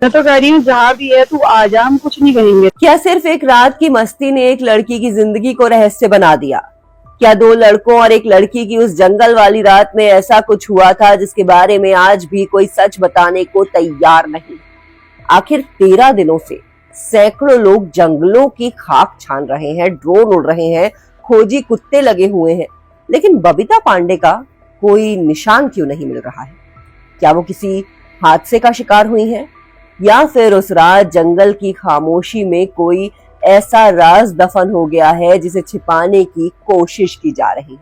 मैं तो कह रही हूँ जहाँ भी है तू आ जा, हम कुछ नहीं कहेंगे। क्या सिर्फ एक रात की मस्ती ने एक लड़की की जिंदगी को रहस्य बना दिया? क्या दो लड़कों और एक लड़की की उस जंगल वाली रात में ऐसा कुछ हुआ था जिसके बारे में आज भी कोई सच बताने को तैयार नहीं? आखिर 13 दिनों से सैकड़ों लोग जंगलों की खाक छान रहे हैं, ड्रोन उड़ रहे हैं, खोजी कुत्ते लगे हुए हैं, लेकिन बबीता पांडे का कोई निशान क्यों नहीं मिल रहा है? क्या वो किसी हादसे का शिकार हुई है, या फिर उस रात जंगल की खामोशी में कोई ऐसा राज दफन हो गया है जिसे छिपाने की कोशिश की जा रही है?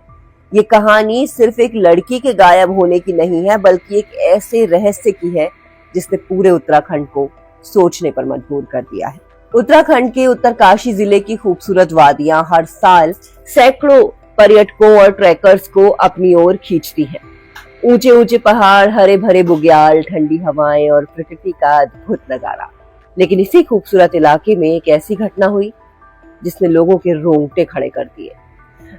ये कहानी सिर्फ एक लड़की के गायब होने की नहीं है, बल्कि एक ऐसे रहस्य की है जिसने पूरे उत्तराखंड को सोचने पर मजबूर कर दिया है। उत्तराखंड के उत्तरकाशी जिले की खूबसूरत वादियां हर साल सैकड़ों पर्यटकों और ट्रैकर्स को अपनी ओर खींचती हैं। ऊंचे ऊंचे पहाड़, हरे भरे बुग्याल, ठंडी हवाएं और प्रकृति का अद्भुत नजारा। लेकिन इसी खूबसूरत इलाके में एक ऐसी घटना हुई जिसने लोगों के रोंगटे खड़े कर दिए।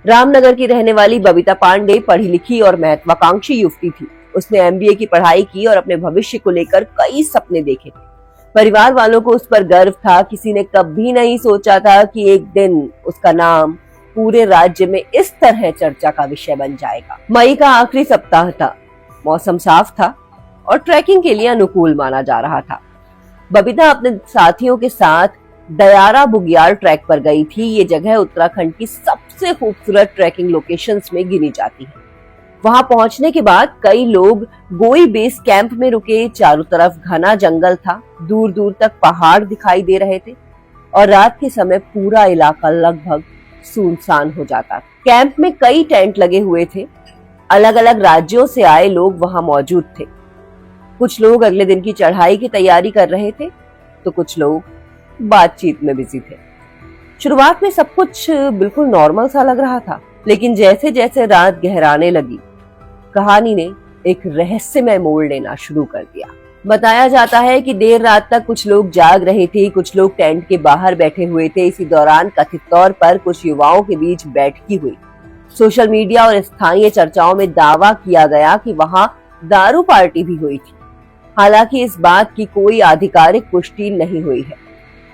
रामनगर की रहने वाली बबीता पांडे पढ़ी लिखी और महत्वाकांक्षी युवती थी। उसने एमबीए की पढ़ाई की और अपने भविष्य को लेकर कई सपने देखे थे। परिवार वालों को उस पर गर्व था। किसी ने कभी नहीं सोचा था कि एक दिन उसका नाम पूरे राज्य में इस तरह चर्चा का विषय बन जाएगा। मई का आखिरी सप्ताह था, मौसम साफ था और ट्रैकिंग के लिए अनुकूल माना जा रहा था। बबीता अपने साथियों के साथ दयारा बुग्याल ट्रैक पर गई थी। ये जगह उत्तराखंड की सबसे खूबसूरत ट्रैकिंग लोकेशंस में गिनी जाती है। वहां पहुंचने के बाद कई लोग गोई बेस कैंप में रुके। चारों तरफ घना जंगल था, दूर दूर तक पहाड़ दिखाई दे रहे थे और रात के समय पूरा इलाका लगभग सुनसान हो जाता। कैंप में कई टेंट लगे हुए थे। अलग अलग राज्यों से आए लोग वहां मौजूद थे। कुछ लोग अगले दिन की चढ़ाई की तैयारी कर रहे थे, तो कुछ लोग बातचीत में बिजी थे। शुरुआत में सब कुछ बिल्कुल नॉर्मल सा लग रहा था, लेकिन जैसे जैसे रात गहराने लगी, कहानी ने एक रहस्यमय मोड़ लेना शुरू कर दिया। बताया जाता है कि देर रात तक कुछ लोग जाग रहे थे, कुछ लोग टेंट के बाहर बैठे हुए थे। इसी दौरान कथित तौर पर कुछ युवाओं के बीच बैठकी हुई। सोशल मीडिया और स्थानीय चर्चाओं में दावा किया गया कि वहां दारू पार्टी भी हुई थी। हालांकि इस बात की कोई आधिकारिक पुष्टि नहीं हुई है।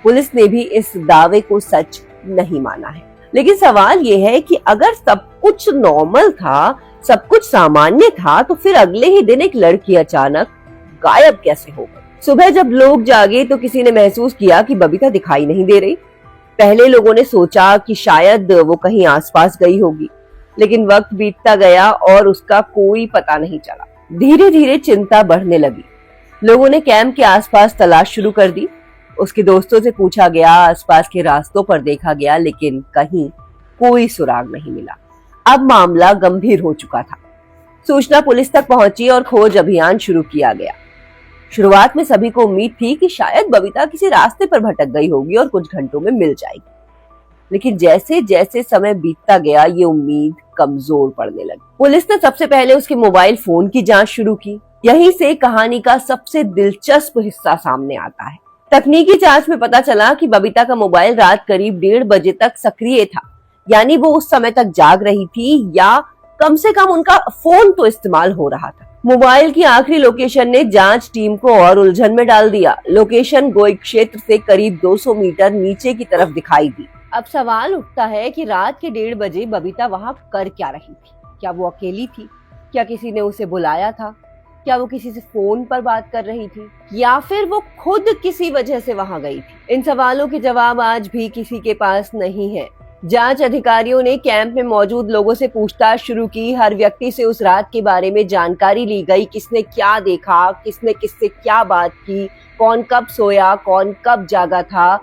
पुलिस ने भी इस दावे को सच नहीं माना है। लेकिन सवाल ये है कि अगर सब कुछ नॉर्मल था, सब कुछ सामान्य था, तो फिर अगले ही दिन एक लड़की अचानक गायब कैसे हो गई? सुबह जब लोग जागे तो किसी ने महसूस किया कि बबीता दिखाई नहीं दे रही। पहले लोगों ने सोचा कि शायद वो कहीं आसपास गई होगी, लेकिन वक्त बीतता गया और उसका कोई पता नहीं चला। धीरे धीरे चिंता बढ़ने लगी। लोगों ने कैंप के आसपास तलाश शुरू कर दी। उसके दोस्तों से पूछा गया, आसपास के रास्तों पर देखा गया, लेकिन कहीं कोई सुराग नहीं मिला। अब मामला गंभीर हो चुका था। सूचना पुलिस तक पहुंची और खोज अभियान शुरू किया गया। शुरुआत में सभी को उम्मीद थी कि शायद बबीता किसी रास्ते पर भटक गई होगी और कुछ घंटों में मिल जाएगी। लेकिन जैसे जैसे समय बीतता गया, ये उम्मीद कमजोर पड़ने लगी। पुलिस ने सबसे पहले उसके मोबाइल फोन की जांच शुरू की। यहीं से कहानी का सबसे दिलचस्प हिस्सा सामने आता है। तकनीकी जांच में पता चला कि बबीता का मोबाइल रात करीब 1:30 बजे तक सक्रिय था, यानी वो उस समय तक जाग रही थी, या कम से कम उनका फोन तो इस्तेमाल हो रहा था। मोबाइल की आखिरी लोकेशन ने जांच टीम को और उलझन में डाल दिया। लोकेशन गोई क्षेत्र से करीब 200 मीटर नीचे की तरफ दिखाई दी। अब सवाल उठता है कि रात के 1:30 बजे बबीता वहां कर क्या रही थी? क्या वो अकेली थी? क्या किसी ने उसे बुलाया था? क्या वो किसी से फोन पर बात कर रही थी, या फिर वो खुद किसी वजह से वहां गई थी? इन सवालों के जवाब आज भी किसी के पास नहीं है। जांच अधिकारियों ने कैंप में मौजूद लोगों से पूछताछ शुरू की। हर व्यक्ति से उस रात के बारे में जानकारी ली गई। किसने क्या देखा, किसने किससे क्या बात की, कौन कब सोया, कौन कब जागा था,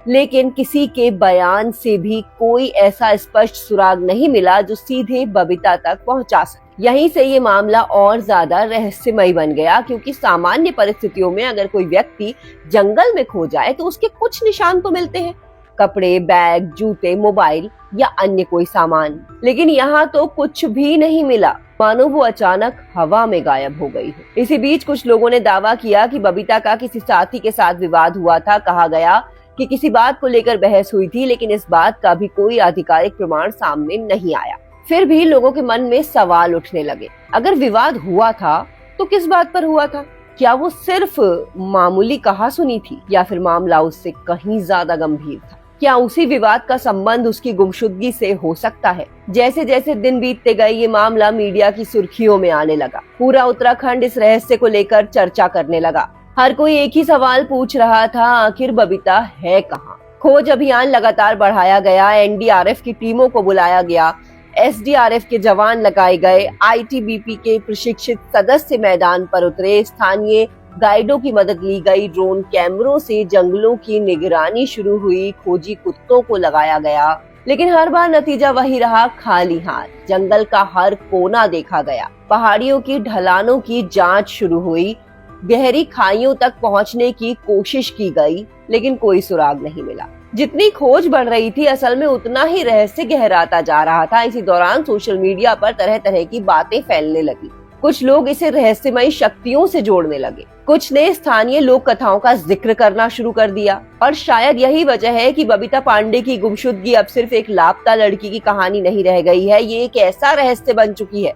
लेकिन किसी के बयान से भी कोई ऐसा स्पष्ट सुराग नहीं मिला जो सीधे बबीता तक पहुंचा सके। यहीं से ये मामला और ज्यादा रहस्यमय बन गया, क्योंकि सामान्य परिस्थितियों में अगर कोई व्यक्ति जंगल में खो जाए तो उसके कुछ निशान तो मिलते हैं, कपड़े, बैग, जूते, मोबाइल या अन्य कोई सामान। लेकिन यहाँ तो कुछ भी नहीं मिला, मानो वो अचानक हवा में गायब हो गई हो। इसी बीच कुछ लोगों ने दावा किया कि बबीता का किसी साथी के साथ विवाद हुआ था। कहा गया कि किसी बात को लेकर बहस हुई थी, लेकिन इस बात का भी कोई आधिकारिक प्रमाण सामने नहीं आया। फिर भी लोगों के मन में सवाल उठने लगे। अगर विवाद हुआ था तो किस बात पर हुआ था? क्या वो सिर्फ मामूली कहासुनी थी या फिर मामला उससे कहीं ज्यादा गंभीर था? क्या उसी विवाद का संबंध उसकी गुमशुदगी से हो सकता है? जैसे जैसे दिन बीतते गए ये मामला मीडिया की सुर्खियों में आने लगा। पूरा उत्तराखंड इस रहस्य को लेकर चर्चा करने लगा। हर कोई एक ही सवाल पूछ रहा था, आखिर बबीता है कहाँ? खोज अभियान लगातार बढ़ाया गया, एनडीआरएफ की टीमों को बुलाया गया, एसडीआरएफ के जवान लगाए गए, आईटीबीपी के प्रशिक्षित सदस्य मैदान पर उतरे, स्थानीय गाइडों की मदद ली गई, ड्रोन कैमरों से जंगलों की निगरानी शुरू हुई, खोजी कुत्तों को लगाया गया, लेकिन हर बार नतीजा वही रहा, खाली हाथ। जंगल का हर कोना देखा गया, पहाड़ियों की ढलानों की जांच शुरू हुई, गहरी खाइयों तक पहुंचने की कोशिश की गई, लेकिन कोई सुराग नहीं मिला। जितनी खोज बढ़ रही थी, असल में उतना ही रहस्य गहराता जा रहा था। इसी दौरान सोशल मीडिया पर तरह तरह की बातें फैलने लगी। कुछ लोग इसे रहस्यमयी शक्तियों से जोड़ने लगे, कुछ ने स्थानीय लोक कथाओं का जिक्र करना शुरू कर दिया। और शायद यही वजह है कि बबीता पांडे की गुमशुदगी अब सिर्फ एक लापता लड़की की कहानी नहीं रह गई है, ये एक ऐसा रहस्य बन चुकी है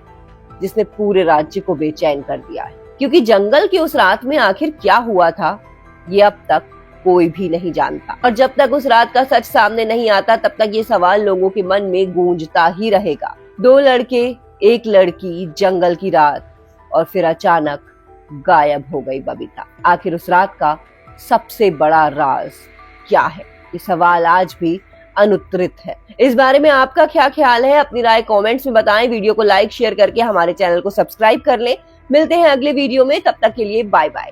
जिसने पूरे राज्य को बेचैन कर दिया है। क्योंकि जंगल की उस रात में आखिर क्या हुआ था, ये अब तक कोई भी नहीं जानता। और जब तक उस रात का सच सामने नहीं आता, तब तक ये सवाल लोगों के मन में गूंजता ही रहेगा। 2 लड़के, 1 लड़की, जंगल की रात, और फिर अचानक गायब हो गई बबीता। आखिर उस रात का सबसे बड़ा राज क्या है? ये सवाल आज भी अनुत्तरित है। इस बारे में आपका क्या ख्याल है? अपनी राय कमेंट्स में बताएं। वीडियो को लाइक शेयर करके हमारे चैनल को सब्सक्राइब कर लें। मिलते हैं अगले वीडियो में, तब तक के लिए बाय बाय।